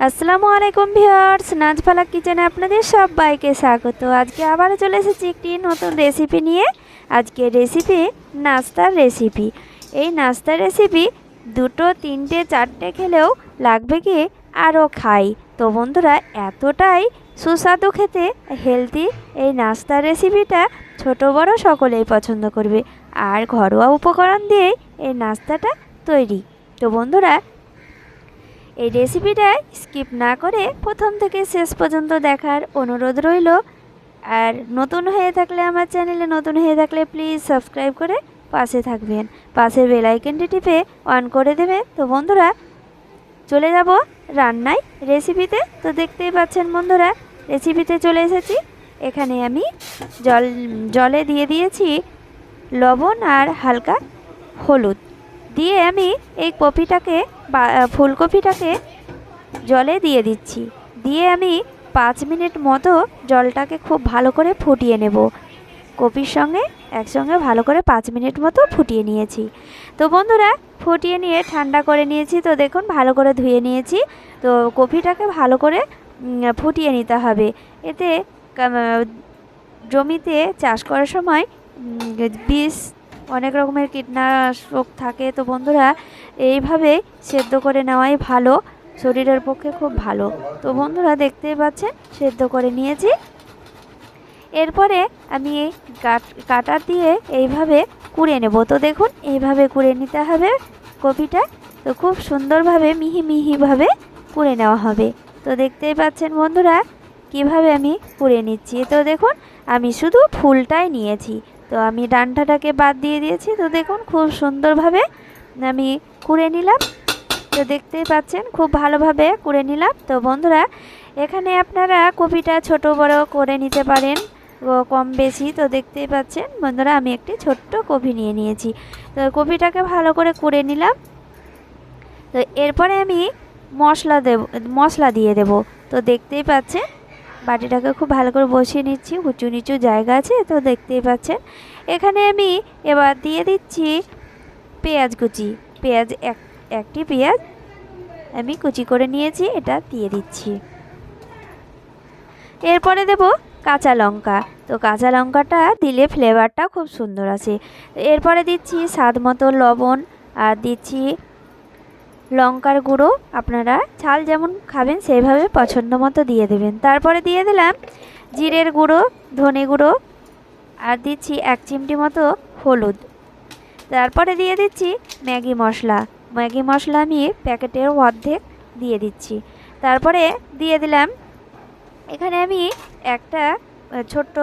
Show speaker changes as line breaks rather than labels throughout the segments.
আসসালামু আলাইকুম ভিউয়ার্স, নাজফালাক কিচেনে আপনাদের সবাইকে স্বাগত। আজকে আবার চলে এসেছি একটি নতুন রেসিপি নিয়ে। আজকে রেসিপি নাস্তার রেসিপি। এই নাস্তার রেসিপি দুটো তিনটে চারটে খেলেও লাগবে কি আরও খাই। তো বন্ধুরা, এতটাই সুস্বাদু খেতে, হেলদি এই নাস্তার রেসিপিটা ছোট বড় সকলেই পছন্দ করবে। আর ঘরোয়া উপকরণ দিয়েই এই নাস্তাটা তৈরি। তো বন্ধুরা, এই রেসিপিটা স্কিপ না করে প্রথম থেকে শেষ পর্যন্ত দেখার অনুরোধ রইল। আর নতুন হয়ে থাকলে, আমার চ্যানেলে নতুন হয়ে থাকলে প্লিজ সাবস্ক্রাইব করে পাশে থাকবেন, পাশের বেল আইকনটি টিপে অন করে দেবেন। তো বন্ধুরা, চলে যাব রান্নায়, রেসিপিতে। তো দেখতেই পাচ্ছেন বন্ধুরা, রেসিপিতে চলে এসেছি। এখানে আমি জলে দিয়ে দিয়েছি লবণ আর হালকা হলুদ দিয়ে আমি এই ফুলকপিটাকে জলে দিয়ে দিচ্ছি। দিয়ে আমি 5 মিনিট মতো জলটাকে খুব ভালো করে ফুটিয়ে নেব। কপির সঙ্গে একসঙ্গে ভালো করে 5 মিনিট মতো ফুটিয়ে নিয়েছি। তো বন্ধুরা, ফুটিয়ে নিয়ে ঠান্ডা করে নিয়েছি। তো দেখুন, ভালো করে ধুয়ে নিয়েছি। তো কপিটাকে ভালো করে ফুটিয়ে নিতে হবে। এতে জমিতে চাষ করার সময় বিষ, অনেক রকমের কীটনাশক থাকে। তো বন্ধুরা, এইভাবে সেদ্ধ করে নেওয়াই ভালো, শরীরের পক্ষে খুব ভালো। তো বন্ধুরা, দেখতেই পাচ্ছেন সেদ্ধ করে নিয়েছি। এরপরে আমি কাটার দিয়ে এইভাবে কুড়ে নেব। তো দেখুন, এইভাবে কুড়ে নিতে হবে কপিটা। তো খুব সুন্দরভাবে মিহি মিহিভাবে কুড়ে নেওয়া হবে। তো দেখতেই পাচ্ছেন বন্ধুরা, কিভাবে আমি কুড়ে নিচ্ছি। তো দেখুন, আমি শুধু ফুলটাই নিয়েছি। তো আমি ডান্ডাটাকে বাদ দিয়ে দিয়েছি। তো দেখুন, খুব সুন্দরভাবে আমি কুড়ে নিলাম। তো দেখতেই পাচ্ছেন খুব ভালোভাবে কুড়ে নিলাম। তো বন্ধুরা, এখানে আপনারা কপিটা ছোট বড় করে নিতে পারেন, কম বেশি। তো দেখতেই পাচ্ছেন বন্ধুরা, আমি একটি ছোট্ট কপি নিয়ে নিয়েছি। তো কপিটাকে ভালো করে কুড়ে নিলাম। তো এরপরে আমি মশলা দিয়ে দেব। তো দেখতেই পাচ্ছেন বাটিটাকে খুব ভালো করে বসিয়ে নিচ্ছি, উঁচু নিচু জায়গা আছে। তো দেখতেই পাচ্ছেন এখানে আমি এবার দিয়ে দিচ্ছি পেঁয়াজ কুচি। একটি পেঁয়াজ আমি কুচি করে নিয়েছি, এটা দিয়ে দিচ্ছি। এরপরে দেব কাঁচা লঙ্কা। তো কাঁচা লঙ্কাটা দিলে ফ্লেভারটা খুব সুন্দর আসে। এরপরে দিচ্ছি স্বাদ মতো লবণ, আর দিচ্ছি লঙ্কার গুঁড়ো। আপনারা ঝাল যেমন খাবেন সেইভাবে পছন্দ মতো দিয়ে দেবেন। তারপরে দিয়ে দিলাম জিরের গুঁড়ো, ধনে গুঁড়ো, আর দিচ্ছি 1 চিমটি মতো হলুদ। তারপরে দিয়ে দিচ্ছি ম্যাগি মশলা আমি প্যাকেটের অর্ধেক দিয়ে দিচ্ছি। তারপরে দিয়ে দিলাম, এখানে আমি একটা ছোট্ট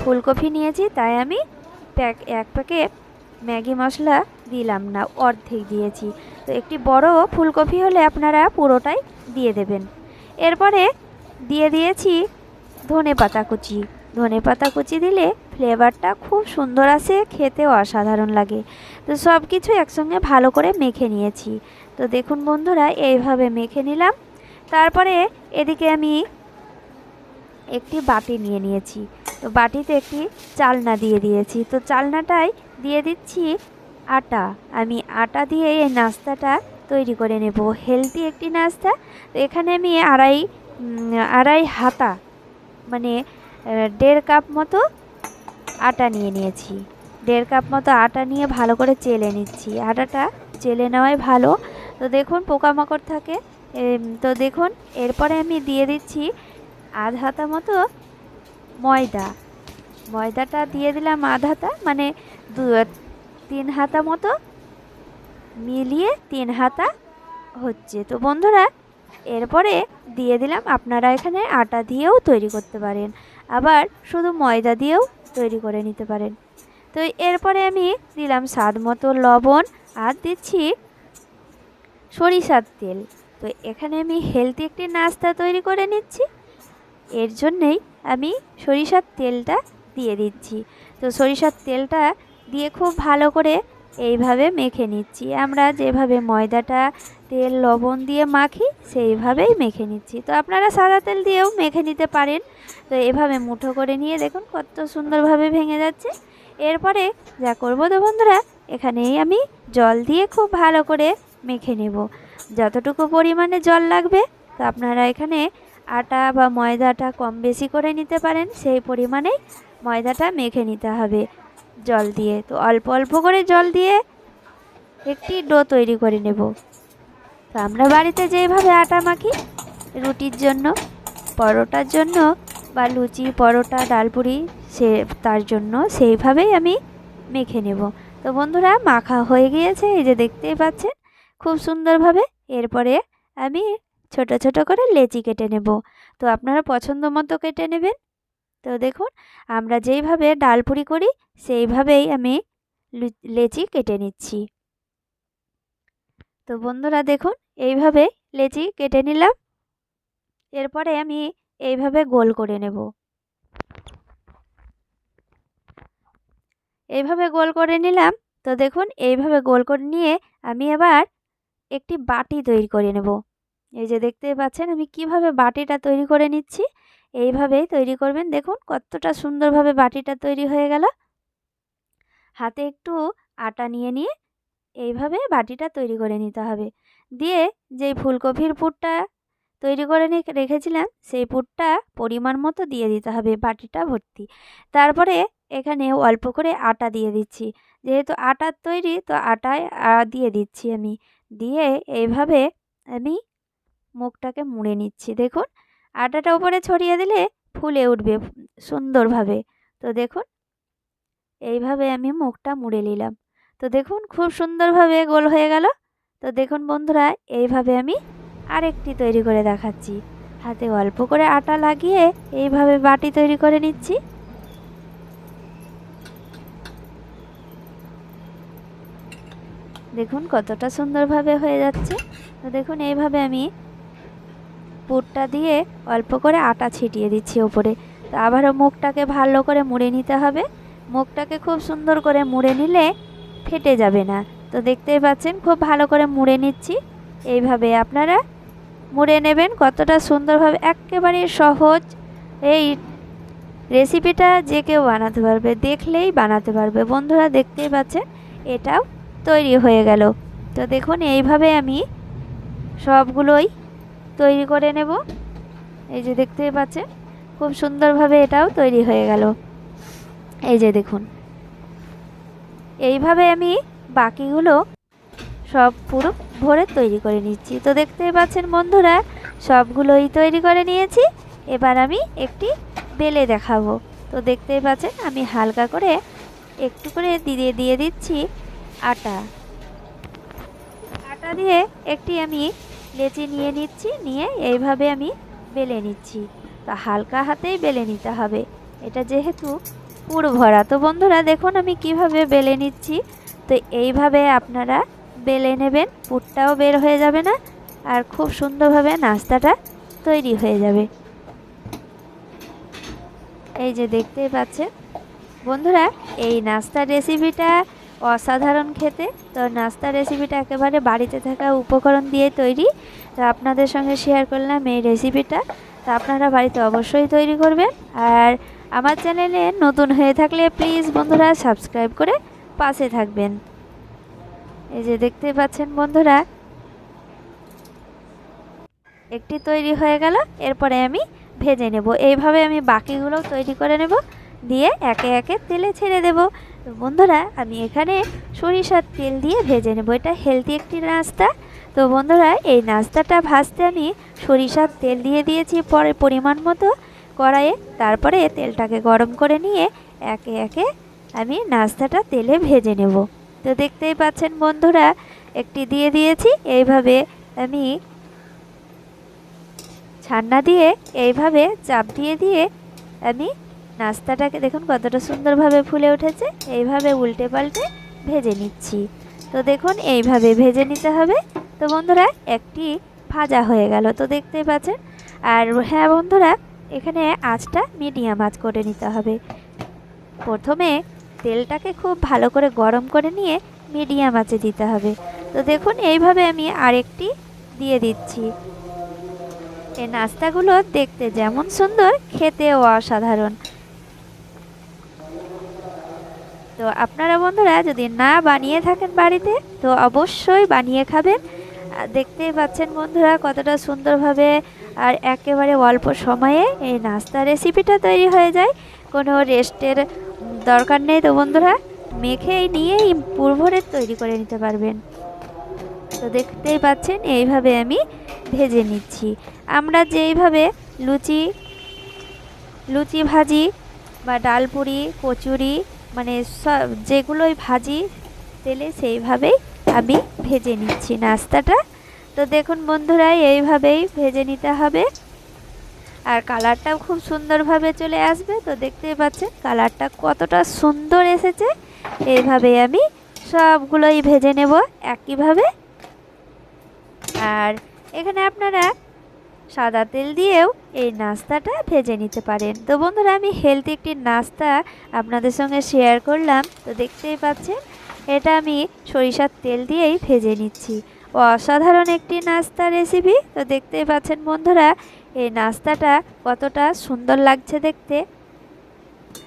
ফুলকপি নিয়েছি, তাই আমি এক প্যাকেট ম্যাগি মশলা দিলাম না, অর্ধেক দিয়েছি। তো একটি বড় ফুলকপি হলে আপনারা পুরোটাই দিয়ে দেবেন। এরপরে দিয়ে দিয়েছি ধনে পাতা কুচি দিলে ফ্লেভারটা খুব সুন্দর আসে, খেতেও অসাধারণ লাগে। তো সব কিছু একসঙ্গে ভালো করে মেখে নিয়েছি। তো দেখুন বন্ধুরা, এইভাবে মেখে নিলাম। তারপরে এদিকে আমি একটি বাটি নিয়ে নিয়েছি। তো বাটিতে একটি চালনা দিয়ে দিয়েছি। তো চালনাটাই দিয়ে দিচ্ছি আটা। আমি আটা দিয়ে এই নাস্তাটা তৈরি করে নেব, হেলদি একটি নাস্তা। তো এখানে আমি আড়াই হাতা, মানে 1.5 কাপ মতো আটা নিয়ে নিয়েছি। 1.5 কাপ মতো আটা নিয়ে ভালো করে চেলে নিচ্ছি। আটাটা চেলে নেওয়াই ভালো। তো দেখুন, পোকামাকড় থাকে। তো দেখুন, এরপরে আমি দিয়ে দিচ্ছি আধ হাতা মতো ময়দাটা দিয়ে দিলাম আধ হাতা, মানে 3 হাতা মতো, মিলিয়ে 3 হাতা হচ্ছে। তো বন্ধুরা, এরপরে দিয়ে দিলাম, আপনারা এখানে আটা দিয়েও তৈরি করতে পারেন, আবার শুধু ময়দা দিয়েও তৈরি করে নিতে পারেন। তো এরপরে আমি দিলাম স্বাদ মতো লবণ, আর দিচ্ছি সরিষার তেল। তো এখানে আমি হেলদি একটি নাস্তা তৈরি করে নিচ্ছি, এর জন্যেই আমি সরিষার তেলটা দিয়ে দিচ্ছি। তো সরিষার তেলটা দিয়ে খুব ভালো করে এইভাবে মেখে নিচ্ছি। আমরা যেভাবে ময়দাটা তেল লবণ দিয়ে মাখি সেইভাবেই মেখে নিচ্ছি। তো আপনারা সাদা তেল দিয়েও মেখে নিতে পারেন। তো এভাবে মুঠো করে নিয়ে দেখুন কত সুন্দরভাবে ভেঙে যাচ্ছে। এরপরে যা করবো, তো বন্ধুরা, এখানেই আমি জল দিয়ে খুব ভালো করে মেখে নেব। যতটুকু পরিমাণে জল লাগবে তো আপনারা এখানে আটা বা ময়দাটা কম বেশি করে নিতে পারেন, সেই পরিমাণেই ময়দাটা মেখে নিতে হবে জল দিয়ে। তো অল্প অল্প করে জল দিয়ে একটি ডো তৈরি করে নেব। তো আমরা বাড়িতে যেইভাবে আটা মাখি রুটির জন্য, পরোটার জন্য বা লুচি, পরোটা, ডালপুরি তার জন্য সেইভাবেই আমি মেখে নেব। তো বন্ধুরা মাখা হয়ে গিয়েছে, এই যে দেখতেই পাচ্ছেন খুব সুন্দরভাবে। এরপরে আমি ছোট ছোট করে লেচি কেটে নেব। তো আপনারা পছন্দ মতো কেটে নেবেন। তো দেখুন আমরা যেইভাবে ডালপুরি করি সেইভাবেই আমি লেচি কেটে নিচ্ছি। তো বন্ধুরা দেখুন এইভাবে লেচি কেটে নিলাম। এরপরে আমি এইভাবে গোল করে নেব। এইভাবে গোল করে নিলাম। তো দেখুন এইভাবে গোল করে নিয়ে আমি এবার একটি বাটি তৈরি করে নেব। এই যে দেখতেই পাচ্ছেন আমি কিভাবে বাটিটা তৈরি করে নিচ্ছি। এইভাবেই তৈরি করবেন। দেখুন কতটা সুন্দরভাবে বাটিটা তৈরি হয়ে গেল। হাতে একটু আটা নিয়ে এইভাবে বাটিটা তৈরি করে নিতে হবে। দিয়ে যেই ফুলকপির পুরটা তৈরি করে রেখেছিলাম সেই পুরটা পরিমাণ মতো দিয়ে দিতে হবে বাটিটা ভর্তি। তারপরে এখানে অল্প করে আটা দিয়ে দিচ্ছি, যেহেতু আটার তৈরি তো আটায় দিয়ে দিচ্ছি আমি। দিয়ে এইভাবে আমি মুখটাকে মুড়ে নিচ্ছি। দেখুন আটাটা উপরে ছড়িয়ে দিলে ফুলে উঠবে সুন্দরভাবে। তো দেখুন এইভাবে আমি মুখটা মুড়ে নিলাম। তো দেখুন খুব সুন্দরভাবে গোল হয়ে গেল। তো দেখুন বন্ধুরা এইভাবে আমি আরেকটি তৈরি করে দেখাচ্ছি। হাতে অল্প করে আটা লাগিয়ে এইভাবে বাটি তৈরি করে নিচ্ছি। দেখুন কতটা সুন্দরভাবে হয়ে যাচ্ছে। তো দেখুন এইভাবে আমি পুরটা দিয়ে অল্প করে আটা ছিটিয়ে দিচ্ছি ওপরে। তো আবারও মুখটাকে ভালো করে মুড়ে নিতে হবে। মুখটাকে খুব সুন্দর করে মুড়ে নিলে ফেটে যাবে না। তো দেখতেই পাচ্ছেন খুব ভালো করে মুড়ে নিচ্ছি। এইভাবে আপনারা মুড়ে নেবেন কতটা সুন্দরভাবে, একেবারে সহজ। এই রেসিপিটা যে কেউ বানাতে পারবে, দেখলেই বানাতে পারবে। বন্ধুরা দেখতেই পাচ্ছেন এটাও তৈরি হয়ে গেল। তো দেখুন এইভাবে আমি সবগুলোই তৈরি করে নেব। এই যে দেখতেই পাচ্ছেন খুব সুন্দরভাবে এটাও তৈরি হয়ে গেল। এই যে দেখুন এইভাবে আমি বাকিগুলো সব পুরো ভরে তৈরি করে নিচ্ছি। তো দেখতেই পাচ্ছেন বন্ধুরা সবগুলোই তৈরি করে নিয়েছি। এবার আমি একটি বেলে দেখাবো। তো দেখতেই পাচ্ছেন আমি হালকা করে একটু করে দিয়ে দিচ্ছি আটা। আটা দিয়ে একটি আমি লেচি নিয়ে নিচ্ছি, নিয়ে এইভাবে আমি বেলে নিচ্ছি। তো হালকা হাতেই বেলে নিতে হবে, এটা যেহেতু পুর ভরা। তো বন্ধুরা দেখুন আমি কিভাবে বেলে নিচ্ছি। তো এইভাবে আপনারা বেলে নেবেন, পুরটাও বের হয়ে যাবে না আর খুব সুন্দরভাবে নাস্তাটা তৈরি হয়ে যাবে। এই যে দেখতেই পাচ্ছেন বন্ধুরা এই নাস্তার রেসিপিটা অসাধারণ খেতে। তো নাস্তার রেসিপিটা একেবারে বাড়িতে থাকা উপকরণ দিয়ে তৈরি। তো আপনাদের সঙ্গে শেয়ার করলাম এই রেসিপিটা। তো আপনারা বাড়িতে অবশ্যই তৈরি করবেন। আর আমার চ্যানেলে নতুন হয়ে থাকলে প্লিজ বন্ধুরা সাবস্ক্রাইব করে পাশে থাকবেন। এই যে দেখতে পাচ্ছেন বন্ধুরা একটি তৈরি হয়ে গেল। এরপরে আমি ভেজে নেব। এইভাবে আমি বাকিগুলোও তৈরি করে নেব, দিয়ে একে একে তেলে ছেড়ে দেব। তো বন্ধুরা আমি এখানে সরিষার তেল দিয়ে ভেজে নেব, এটা হেলদি একটি নাস্তা। তো বন্ধুরা এই নাস্তাটা ভাজতে আমি সরিষার তেল দিয়ে দিয়েছি পরে পরিমাণ মতো কড়াইয়ে। তারপরে তেলটাকে গরম করে নিয়ে একে একে আমি নাস্তাটা তেলে ভেজে নেব। তো দেখতেই পাচ্ছেন বন্ধুরা একটি দিয়ে দিয়েছি। এইভাবে আমি ছান্না দিয়ে এইভাবে চাপ দিয়ে আমি নাস্তাটাকে দেখুন কতটা সুন্দরভাবে ফুলে উঠেছে। এইভাবে উল্টে পাল্টে ভেজে নিচ্ছি। তো দেখুন এইভাবে ভেজে নিতে হবে। তো বন্ধুরা একটি ভাজা হয়ে গেল। তো দেখতেই পাচ্ছেন। আর হ্যাঁ বন্ধুরা এখানে আঁচটা মিডিয়াম আঁচ করে নিতে হবে। প্রথমে তেলটাকে খুব ভালো করে গরম করে নিয়ে মিডিয়াম আঁচে দিতে হবে। তো দেখুন এইভাবে আমি আরেকটি দিয়ে দিচ্ছি। এই নাস্তাগুলো দেখতে যেমন সুন্দর খেতেও অসাধারণ। তো আপনারা বন্ধুরা যদি না বানিয়ে থাকেন বাড়িতে তো অবশ্যই বানিয়ে খাবেন। দেখতেই পাচ্ছেন বন্ধুরা কতটা সুন্দরভাবে আর একেবারে অল্প সময়ে এই নাস্তা রেসিপিটা তৈরি হয়ে যায়। কোনো রেস্টের দরকার নেই। তো বন্ধুরা মেখেই নিয়েই পুরভরে তৈরি করে নিতে পারবেন। তো দেখতেই পাচ্ছেন এইভাবে আমি ভেজে নিচ্ছি। আমরা যেইভাবে লুচি লুচি ভাজি বা ডালপুরি কচুরি মানে যেগুলোই ভাজি তেলে সেইভাবেই আমি ভেজে নিচ্ছি নাস্তাটা। তো দেখুন বন্ধুরা এইভাবেই ভেজে নিতে হবে আর কালারটাও খুব সুন্দরভাবে চলে আসবে। তো দেখতেই পাচ্ছেন কালারটা কতটা সুন্দর এসেছে। এইভাবেই আমি সবগুলোই ভেজে নেব একইভাবে। আর এখানে আপনারা সাদা তেল দিয়েও এই নাস্তাটা ভেজে নিতে পারেন। তো বন্ধুরা আমি হেলদি একটি নাস্তা আপনাদের সঙ্গে শেয়ার করলাম। তো দেখতেই পাচ্ছেন এটা আমি সরিষার তেল দিয়েই ভেজে নিচ্ছি। অসাধারণ একটি নাস্তা রেসিপি। তো দেখতেই পাচ্ছেন বন্ধুরা এই নাস্তাটা কতটা সুন্দর লাগছে দেখতে।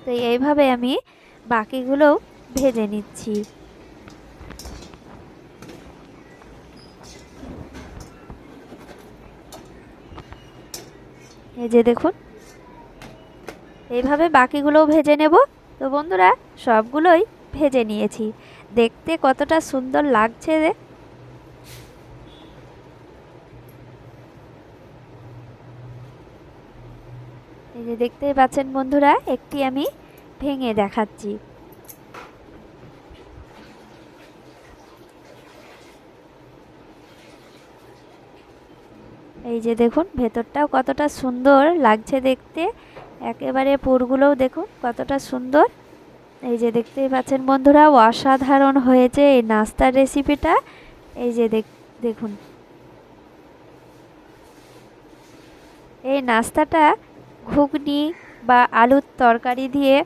তো এইভাবে আমি বাকিগুলোও ভেজে নিচ্ছি। এই যে দেখুন এইভাবে বাকিগুলোও ভেজে নেব। তো বন্ধুরা সবগুলোই ভেজে নিয়েছি। দেখতে কতটা সুন্দর লাগছে। এই যে দেখতেই পাচ্ছেন বন্ধুরা একটি আমি ভেঙে দেখাচ্ছি। এই যে দেখুন ভেতরটাও কতটা সুন্দর লাগছে দেখতে। একেবারে পুরগুলোও দেখুন কতটা সুন্দর। এই যে দেখতেই পাচ্ছেন বন্ধুরা অসাধারণ হয়েছে এই নাস্তার রেসিপিটা। এই যে দেখুন এই নাস্তাটা ঘুগনি বা আলুর তরকারি দিয়ে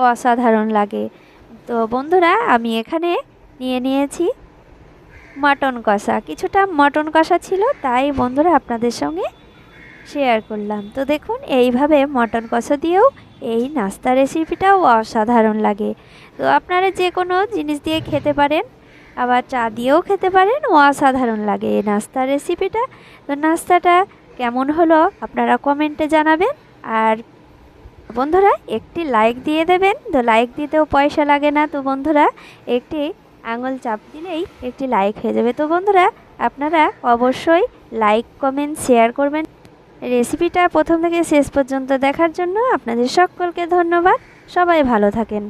অসাধারণ লাগে। তো বন্ধুরা আমি এখানে নিয়ে নিয়েছি মটন কষা। কিছুটা মটন কষা ছিল তাই বন্ধুরা আপনাদের সঙ্গে শেয়ার করলাম। তো দেখুন এইভাবে মটন কষা দিয়েও এই নাস্তা রেসিপিটাও অসাধারণ লাগে। তো আপনারা যে কোনো জিনিস দিয়ে খেতে পারেন, আবার চা দিয়েও খেতে পারেন। অসাধারণ লাগে এই নাস্তা রেসিপিটা। তো নাস্তাটা কেমন হলো আপনারা কমেন্টে জানাবেন। আর বন্ধুরা একটি লাইক দিয়ে দেবেন। তো লাইক দিতেও পয়সা লাগে না। তো বন্ধুরা একটি আঙুল চাপ দিলেই একটি লাইক হয়ে যাবে। তো বন্ধুরা আপনারা অবশ্যই লাইক কমেন্ট শেয়ার করবেন। রেসিপিটা প্রথম থেকে শেষ পর্যন্ত দেখার জন্য আপনাদের সকলকে ধন্যবাদ। সবাই ভালো থাকেন।